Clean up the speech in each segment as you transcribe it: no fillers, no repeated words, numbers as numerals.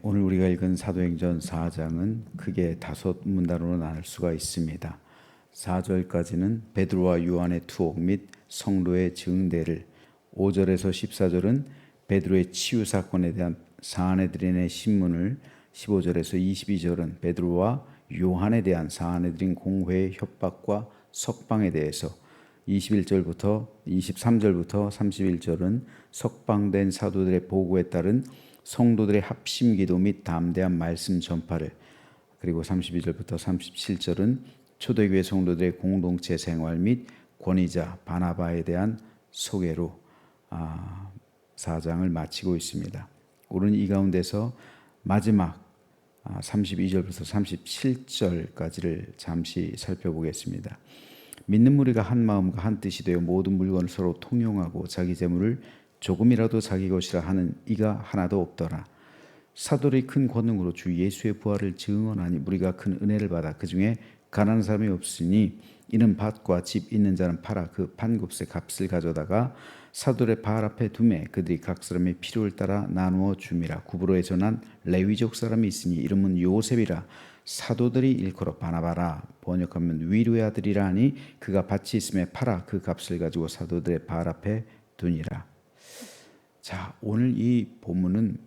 오늘 우리가 읽은 사도행전 4장은 크게 5문단으로 나눌 수가 있습니다. 4절까지는 베드로와 요한의 투옥 및 성도의 증대를, 5절에서 14절은 베드로의 치유 사건에 대한 사안해드린의 신문을, 15절에서 22절은 베드로와 요한에 대한 사안해드린 공회의 협박과 석방에 대해서, 21절부터 23절부터 31절은 석방된 사도들의 보고에 따른 성도들의 합심 기도 및 담대한 말씀 전파를, 그리고 32절부터 37절은 초대교회 성도들의 공동체 생활 및 권위자 바나바에 대한 소개로 4장을 마치고 있습니다. 오늘 이 가운데서 마지막 32절부터 37절까지를 잠시 살펴보겠습니다. 믿는 무리가 한 마음과 한 뜻이 되어 모든 물건을 서로 통용하고 자기 재물을 조금이라도 자기 것이라 하는 이가 하나도 없더라. 사도의 큰 권능으로 주 예수의 부활을 증언하니 무리가 큰 은혜를 받아 그 중에 가난한 사람이 없으니 이는 밭과 집 있는 자는 팔아 그 판급세 값을 가져다가 사도의 발 앞에 두매 그들이 각 사람의 필요를 따라 나누어 줌이라. 구브로에 전한 레위족 사람이 있으니 이름은 요셉이라. 사도들이 일컬어 바나바라, 번역하면 위로의 아들이라 하니 그가 밭이 있음에 팔아 그 값을 가지고 사도들의 발 앞에 두니라. 자, 오늘 이 본문은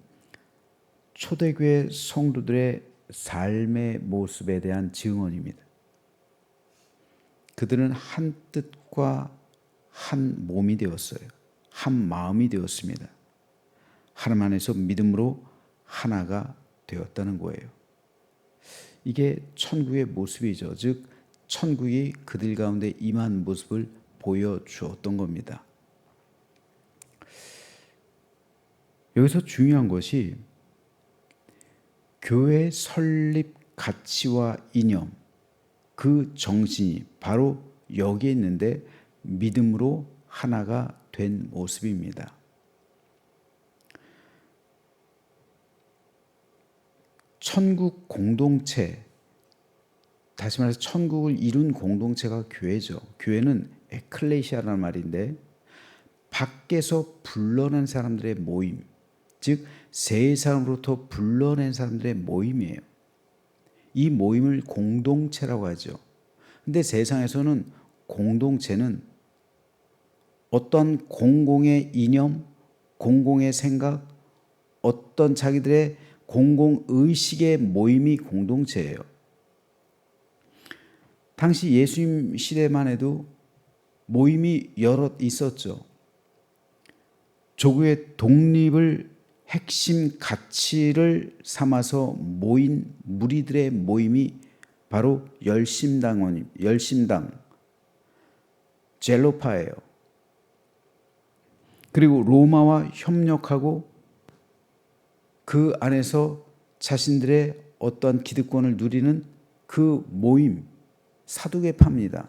초대교회 성도들의 삶의 모습에 대한 증언입니다. 그들은 한 뜻과 한 몸이 되었어요. 한 마음이 되었습니다. 하나님 안에서 믿음으로 하나가 되었다는 거예요. 이게 천국의 모습이죠. 즉 천국이 그들 가운데 임한 모습을 보여주었던 겁니다. 여기서 중요한 것이 교회 설립 가치와 이념, 그 정신이 바로 여기에 있는데 믿음으로 하나가 된 모습입니다. 천국 공동체, 다시 말해서 천국을 이룬 공동체가 교회죠. 교회는 에클레시아라는 말인데 밖에서 불러낸 사람들의 모임, 즉 세상으로부터 불러낸 사람들의 모임이에요. 이 모임을 공동체라고 하죠. 근데 세상에서는 공동체는 어떤 공공의 이념, 공공의 생각, 어떤 자기들의 공공의식의 모임이 공동체예요. 당시 예수님 시대만 해도 모임이 여럿 있었죠. 조국의 독립을 핵심 가치를 삼아서 모인 무리들의 모임이 바로 열심당, 젤로파예요. 그리고 로마와 협력하고 그 안에서 자신들의 어떤 기득권을 누리는 그 모임, 사두개파입니다.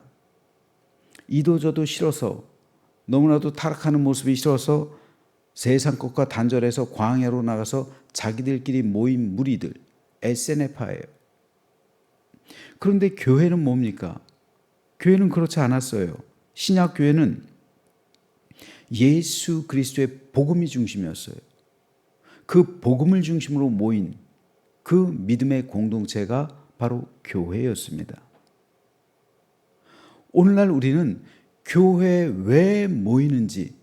이도저도 싫어서, 너무나도 타락하는 모습이 싫어서 세상 것과 단절해서 광야로 나가서 자기들끼리 모인 무리들, SNF파예요. 그런데 교회는 뭡니까? 교회는 그렇지 않았어요. 신약 교회는 예수 그리스도의 복음이 중심이었어요. 그 복음을 중심으로 모인 그 믿음의 공동체가 바로 교회였습니다. 오늘날 우리는 교회에 왜 모이는지,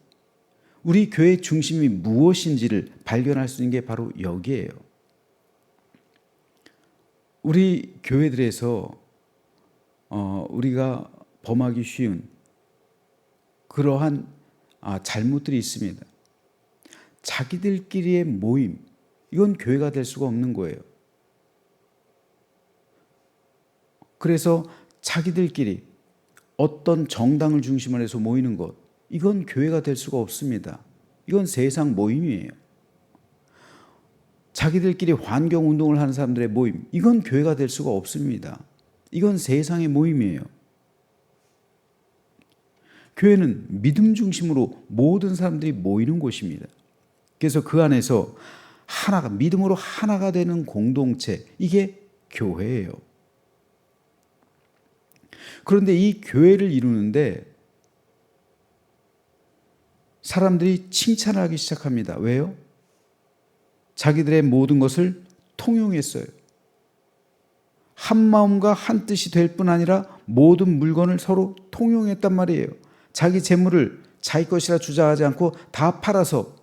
우리 교회의 중심이 무엇인지를 발견할 수 있는 게 바로 여기예요. 우리 교회들에서 우리가 범하기 쉬운 그러한 잘못들이 있습니다. 자기들끼리의 모임, 이건 교회가 될 수가 없는 거예요. 그래서 자기들끼리 어떤 정당을 중심으로 해서 모이는 것, 이건 교회가 될 수가 없습니다. 이건 세상 모임이에요. 자기들끼리 환경운동을 하는 사람들의 모임, 이건 교회가 될 수가 없습니다. 이건 세상의 모임이에요. 교회는 믿음 중심으로 모든 사람들이 모이는 곳입니다. 그래서 그 안에서 하나가, 믿음으로 하나가 되는 공동체, 이게 교회예요. 그런데 이 교회를 이루는데 사람들이 칭찬을 하기 시작합니다. 왜요? 자기들의 모든 것을 통용했어요. 한 마음과 한 뜻이 될 뿐 아니라 모든 물건을 서로 통용했단 말이에요. 자기 재물을 자기 것이라 주장하지 않고 다 팔아서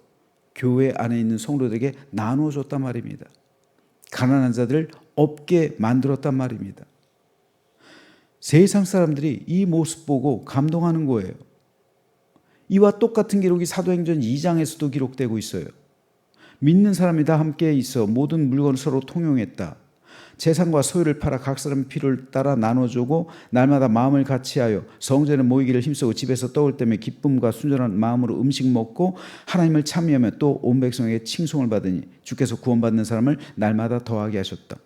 교회 안에 있는 성도들에게 나누어줬단 말입니다. 가난한 자들을 없게 만들었단 말입니다. 세상 사람들이 이 모습 보고 감동하는 거예요. 이와 똑같은 기록이 사도행전 2장에서도 기록되고 있어요. 믿는 사람이 다 함께 있어 모든 물건을 서로 통용했다. 재산과 소유를 팔아 각 사람의 필요를 따라 나눠주고 날마다 마음을 같이하여 성전에 모이기를 힘쓰고 집에서 떡을 떼며 기쁨과 순전한 마음으로 음식 먹고 하나님을 찬미하며 또 온 백성에게 칭송을 받으니 주께서 구원받는 사람을 날마다 더하게 하셨다.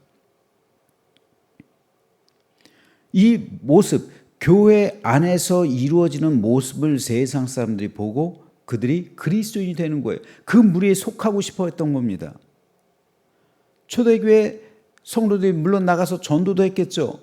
이 모습, 교회 안에서 이루어지는 모습을 세상 사람들이 보고 그들이 그리스도인이 되는 거예요. 그 무리에 속하고 싶어 했던 겁니다. 초대교회 성도들이 물론 나가서 전도도 했겠죠.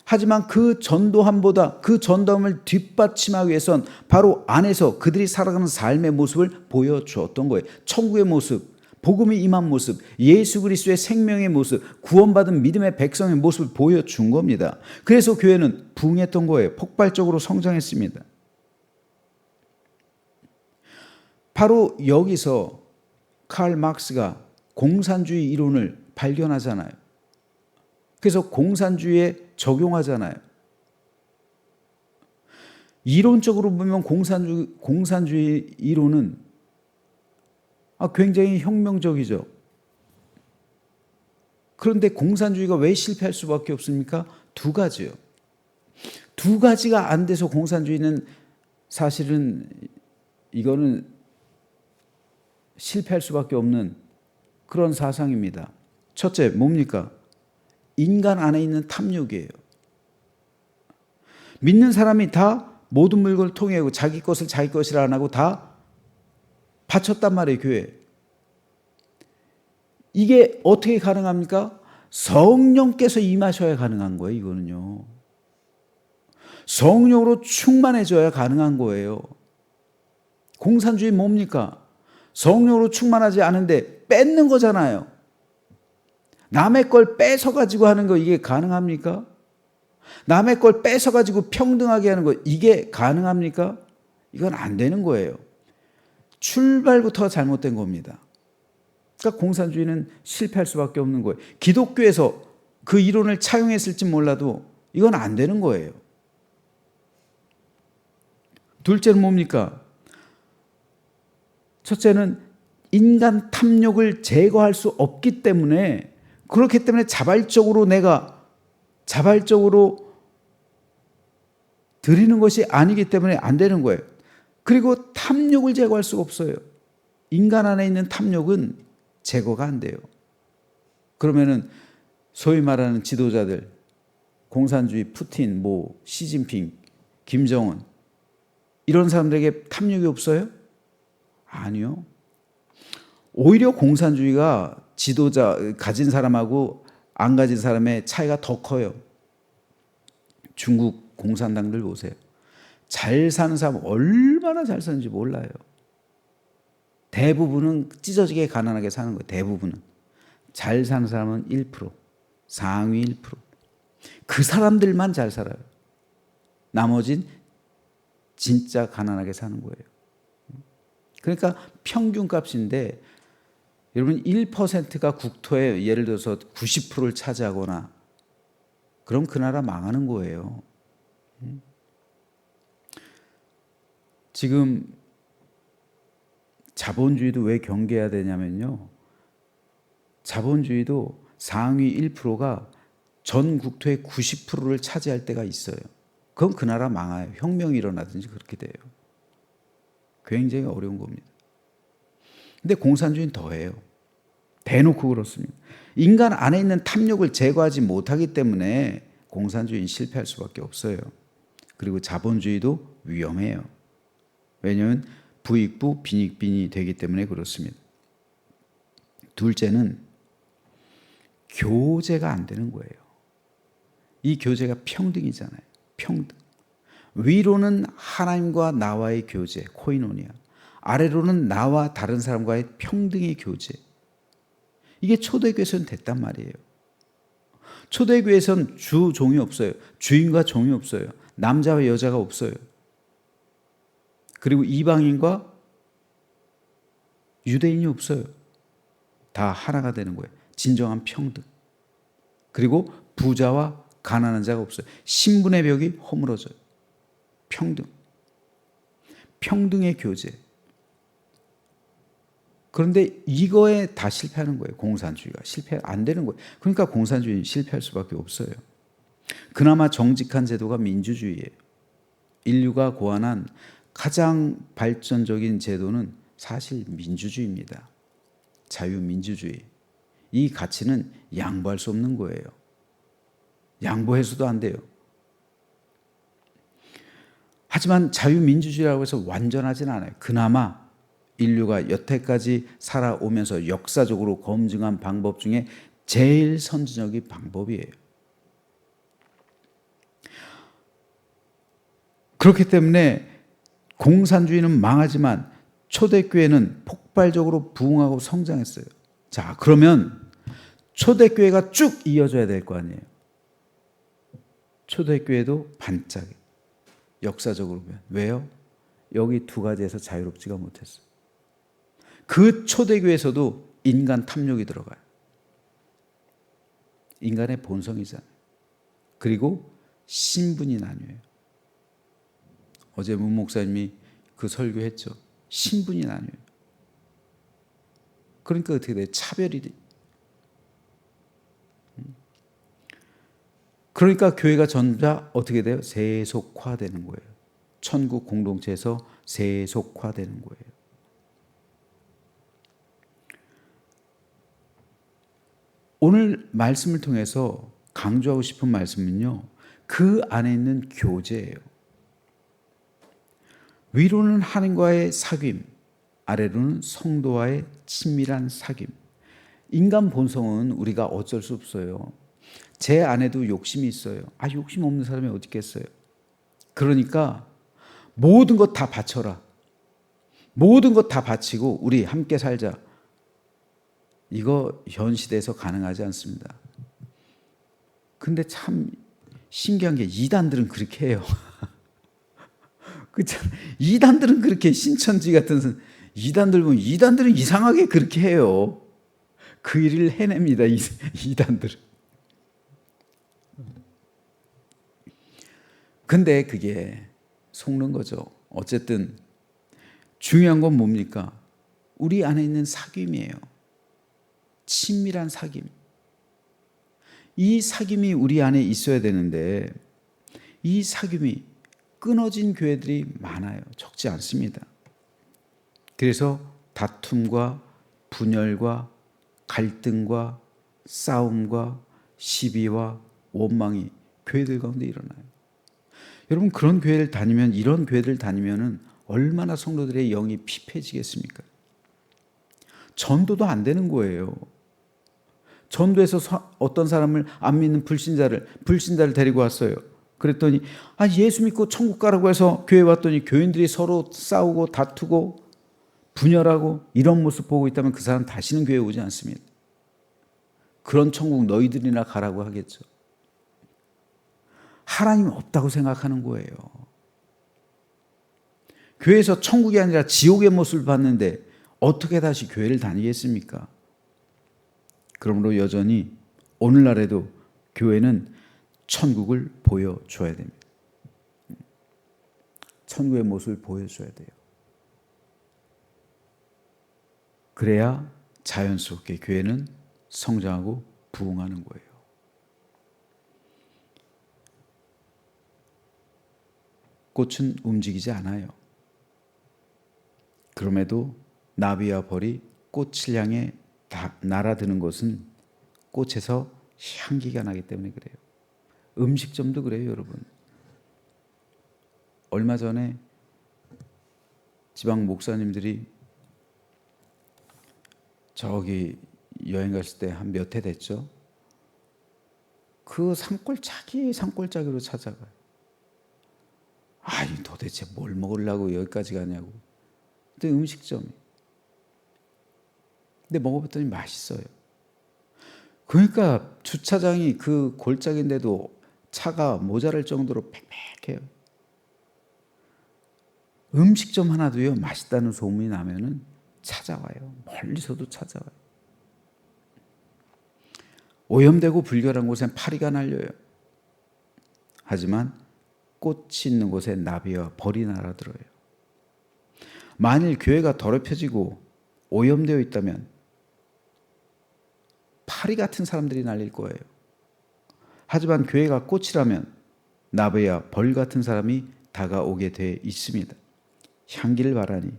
하지만 그 전도함보다 그 전도함을 뒷받침하기 위해선 바로 안에서 그들이 살아가는 삶의 모습을 보여주었던 거예요. 천국의 모습, 복음이 임한 모습, 예수 그리스도의 생명의 모습, 구원받은 믿음의 백성의 모습을 보여준 겁니다. 그래서 교회는 부흥했던 거예요. 폭발적으로 성장했습니다. 바로 여기서 칼 막스가 공산주의 이론을 발견하잖아요. 그래서 공산주의에 적용하잖아요. 이론적으로 보면 공산주의 이론은 굉장히 혁명적이죠. 그런데 공산주의가 왜 실패할 수밖에 없습니까? 두 가지요. 두 가지가 안 돼서 공산주의는 사실은 이거는 실패할 수밖에 없는 그런 사상입니다. 첫째, 뭡니까? 인간 안에 있는 탐욕이에요. 믿는 사람이 다 모든 물건을 통해하고 자기 것을 자기 것이라 안 하고 다 바쳤단 말이에요, 교회에. 이게 어떻게 가능합니까? 성령께서 임하셔야 가능한 거예요, 이거는요. 성령으로 충만해져야 가능한 거예요. 공산주의 뭡니까? 성령으로 충만하지 않은데 뺏는 거잖아요. 남의 걸 뺏어가지고 하는 거 이게 가능합니까? 남의 걸 뺏어가지고 평등하게 하는 거 이게 가능합니까? 이건 안 되는 거예요. 출발부터 잘못된 겁니다. 그러니까 공산주의는 실패할 수밖에 없는 거예요. 기독교에서 그 이론을 차용했을지 몰라도 이건 안 되는 거예요. 둘째는 뭡니까? 첫째는 인간 탐욕을 제거할 수 없기 때문에 그렇기 때문에 자발적으로 드리는 것이 아니기 때문에 안 되는 거예요. 그리고 탐욕을 제거할 수가 없어요. 인간 안에 있는 탐욕은 제거가 안 돼요. 그러면은 소위 말하는 지도자들, 공산주의 푸틴, 시진핑, 김정은 이런 사람들에게 탐욕이 없어요? 아니요. 오히려 공산주의가 지도자 가진 사람하고 안 가진 사람의 차이가 더 커요. 중국 공산당들 보세요. 잘 사는 사람 얼마나 잘 사는지 몰라요. 대부분은 찢어지게 가난하게 사는 거예요. 대부분은. 잘 사는 사람은 1%, 상위 1%. 그 사람들만 잘 살아요. 나머진 진짜 가난하게 사는 거예요. 그러니까 평균값인데 여러분 1%가 국토의 예를 들어서 90%를 차지하거나 그럼 그 나라 망하는 거예요. 지금 자본주의도 왜 경계해야 되냐면요. 자본주의도 상위 1%가 전 국토의 90%를 차지할 때가 있어요. 그럼 그 나라 망해요. 혁명이 일어나든지 그렇게 돼요. 굉장히 어려운 겁니다. 근데 공산주의는 더해요. 대놓고 그렇습니다. 인간 안에 있는 탐욕을 제거하지 못하기 때문에 공산주의는 실패할 수밖에 없어요. 그리고 자본주의도 위험해요. 왜냐하면 부익부 빈익빈이 되기 때문에 그렇습니다. 둘째는 교제가 안 되는 거예요. 이 교제가 평등이잖아요. 평등. 위로는 하나님과 나와의 교제, 코이노니아. 아래로는 나와 다른 사람과의 평등의 교제. 이게 초대교회에서는 됐단 말이에요. 초대교회에서는 주 종이 없어요. 주인과 종이 없어요. 남자와 여자가 없어요. 그리고 이방인과 유대인이 없어요. 다 하나가 되는 거예요. 진정한 평등. 그리고 부자와 가난한 자가 없어요. 신분의 벽이 허물어져요. 평등. 평등의 교제. 그런데 이거에 다 실패하는 거예요. 공산주의가 실패 안 되는 거예요. 그러니까 공산주의는 실패할 수밖에 없어요. 그나마 정직한 제도가 민주주의예요. 인류가 고안한 가장 발전적인 제도는 사실 민주주의입니다. 자유민주주의. 이 가치는 양보할 수 없는 거예요. 양보해서도 안 돼요. 하지만 자유민주주의라고 해서 완전하진 않아요. 그나마 인류가 여태까지 살아오면서 역사적으로 검증한 방법 중에 제일 선진적인 방법이에요. 그렇기 때문에 공산주의는 망하지만 초대교회는 폭발적으로 부흥하고 성장했어요. 자, 그러면 초대교회가 쭉 이어져야 될 거 아니에요. 초대교회도 반짝이. 역사적으로 보면. 왜요? 여기 두 가지에서 자유롭지가 못했어요. 그 초대교회에서도 인간 탐욕이 들어가요. 인간의 본성이잖아요. 그리고 신분이 나뉘어요. 어제 문 목사님이 그 설교했죠. 신분이 나뉘어요. 그러니까 어떻게 돼요? 차별이 돼요. 그러니까 교회가 전부 어떻게 돼요? 세속화되는 거예요. 천국 공동체에서 세속화되는 거예요. 오늘 말씀을 통해서 강조하고 싶은 말씀은요, 그 안에 있는 교제예요. 위로는 하나님과의 사귐, 아래로는 성도와의 친밀한 사귐. 인간 본성은 우리가 어쩔 수 없어요. 제 안에도 욕심이 있어요. 욕심 없는 사람이 어디 있겠어요. 그러니까 모든 것 다 바쳐라. 모든 것 다 바치고 우리 함께 살자. 이거 현 시대에서 가능하지 않습니다. 근데 참 신기한 게 이단들은 그렇게 해요. 그렇죠? 이단들은 그렇게 신천지 같은 이단들 보면 이단들은 이상하게 그렇게 해요. 그 일을 해냅니다. 이단들은. 근데 그게 속는 거죠. 어쨌든 중요한 건 뭡니까? 우리 안에 있는 사귐이에요. 친밀한 사귐. 이 사귐이 우리 안에 있어야 되는데 이 사귐이 끊어진 교회들이 많아요. 적지 않습니다. 그래서 다툼과 분열과 갈등과 싸움과 시비와 원망이 교회들 가운데 일어나요. 여러분 그런 교회를 다니면 이런 교회들 다니면은 얼마나 성도들의 영이 피폐해지겠습니까? 전도도 안 되는 거예요. 전도해서 어떤 사람을 안 믿는 불신자를 데리고 왔어요. 그랬더니 예수 믿고 천국 가라고 해서 교회 왔더니 교인들이 서로 싸우고 다투고 분열하고 이런 모습 보고 있다면 그 사람 다시는 교회에 오지 않습니다. 그런 천국 너희들이나 가라고 하겠죠. 하나님 없다고 생각하는 거예요. 교회에서 천국이 아니라 지옥의 모습을 봤는데 어떻게 다시 교회를 다니겠습니까? 그러므로 여전히 오늘날에도 교회는 천국을 보여줘야 됩니다. 천국의 모습을 보여줘야 돼요. 그래야 자연스럽게 교회는 성장하고 부흥하는 거예요. 꽃은 움직이지 않아요. 그럼에도 나비와 벌이 꽃을 향해 날아드는 것은 꽃에서 향기가 나기 때문에 그래요. 음식점도 그래요, 여러분. 얼마 전에 지방 목사님들이 저기 여행 갔을 때 한 몇 해 됐죠. 그 산골짜기로 찾아가요. 도대체 뭘 먹으려고 여기까지 가냐고. 근데 음식점이. 근데 먹어봤더니 맛있어요. 그러니까 주차장이 그 골짜기인데도 차가 모자랄 정도로 빽빽해요. 음식점 하나도요, 맛있다는 소문이 나면은 찾아와요. 멀리서도 찾아와요. 오염되고 불결한 곳엔 파리가 날려요. 하지만 꽃이 있는 곳에 나비와 벌이 날아들어요. 만일 교회가 더럽혀지고 오염되어 있다면 파리 같은 사람들이 날릴 거예요. 하지만 교회가 꽃이라면 나비와 벌 같은 사람이 다가오게 돼 있습니다. 향기를 바라니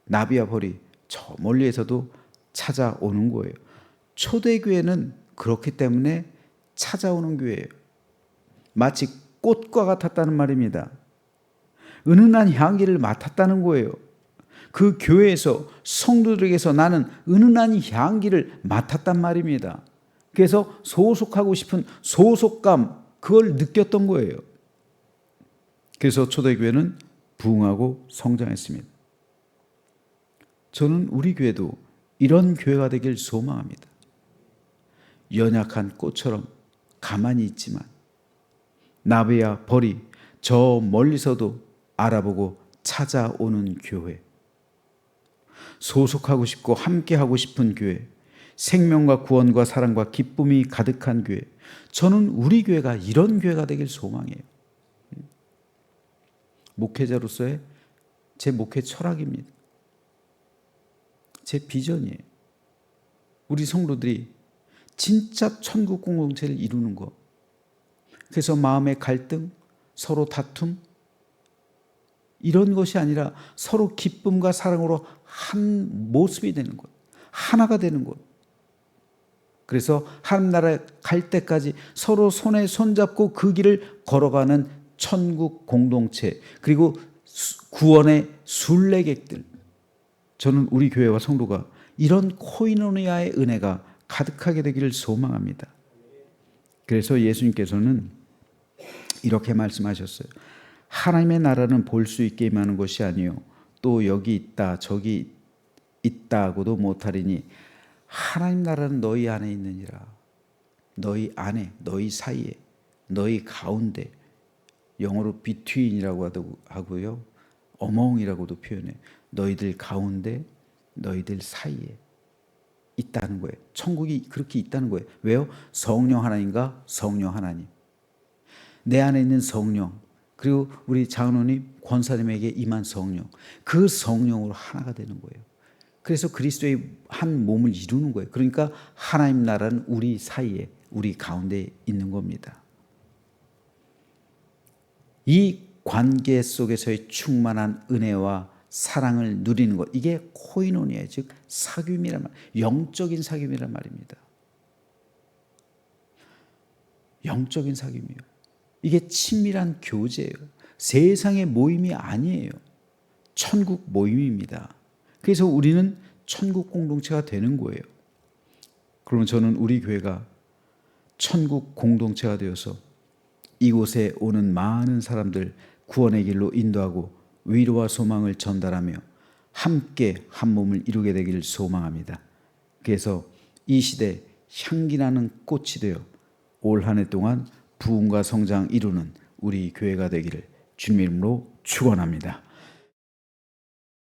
나비와 벌이 저 멀리에서도 찾아오는 거예요. 초대교회는 그렇기 때문에 찾아오는 교회예요. 마치 꽃과 같았다는 말입니다. 은은한 향기를 맡았다는 거예요. 그 교회에서 성도들에게서 나는 은은한 향기를 맡았단 말입니다. 그래서 소속하고 싶은 소속감, 그걸 느꼈던 거예요. 그래서 초대교회는 부흥하고 성장했습니다. 저는 우리 교회도 이런 교회가 되길 소망합니다. 연약한 꽃처럼 가만히 있지만 나비와 벌이 저 멀리서도 알아보고 찾아오는 교회, 소속하고 싶고 함께하고 싶은 교회, 생명과 구원과 사랑과 기쁨이 가득한 교회, 저는 우리 교회가 이런 교회가 되길 소망해요. 목회자로서의 제 목회 철학입니다. 제 비전이에요. 우리 성도들이 진짜 천국 공동체를 이루는 것. 그래서 마음의 갈등, 서로 다툼, 이런 것이 아니라 서로 기쁨과 사랑으로 한 모습이 되는 것, 하나가 되는 것. 그래서 하나님 나라에 갈 때까지 서로 손에 손잡고 그 길을 걸어가는 천국 공동체, 그리고 구원의 순례객들. 저는 우리 교회와 성도가 이런 코이노니아의 은혜가 가득하게 되기를 소망합니다. 그래서 예수님께서는 이렇게 말씀하셨어요. 하나님의 나라는 볼 수 있게 임하는 것이 아니요 또 여기 있다 저기 있다고도 못하리니 하나님 나라는 너희 안에 있느니라. 너희 안에, 너희 사이에, 너희 가운데. 영어로 between이라고 하고요, among이라고도 표현해요. 너희들 가운데, 너희들 사이에 있다는 거예요. 천국이 그렇게 있다는 거예요. 왜요? 성령 하나님과 성령 하나님, 내 안에 있는 성령, 그리고 우리 장로님, 권사님에게 임한 성령, 그 성령으로 하나가 되는 거예요. 그래서 그리스도의 한 몸을 이루는 거예요. 그러니까 하나님 나라는 우리 사이에, 우리 가운데 있는 겁니다. 이 관계 속에서의 충만한 은혜와 사랑을 누리는 것, 이게 코이노니아예요. 즉 사귐이란 말, 영적인 사귐이란 말입니다. 영적인 사귐이에요. 이게 친밀한 교제예요. 세상의 모임이 아니에요. 천국 모임입니다. 그래서 우리는 천국 공동체가 되는 거예요. 그러면 저는 우리 교회가 천국 공동체가 되어서 이곳에 오는 많은 사람들 구원의 길로 인도하고 위로와 소망을 전달하며 함께 한 몸을 이루게 되기를 소망합니다. 그래서 이 시대 향기나는 꽃이 되어 올 한 해 동안 부흥과 성장 이루는 우리 교회가 되기를 주님 이름으로 축원합니다.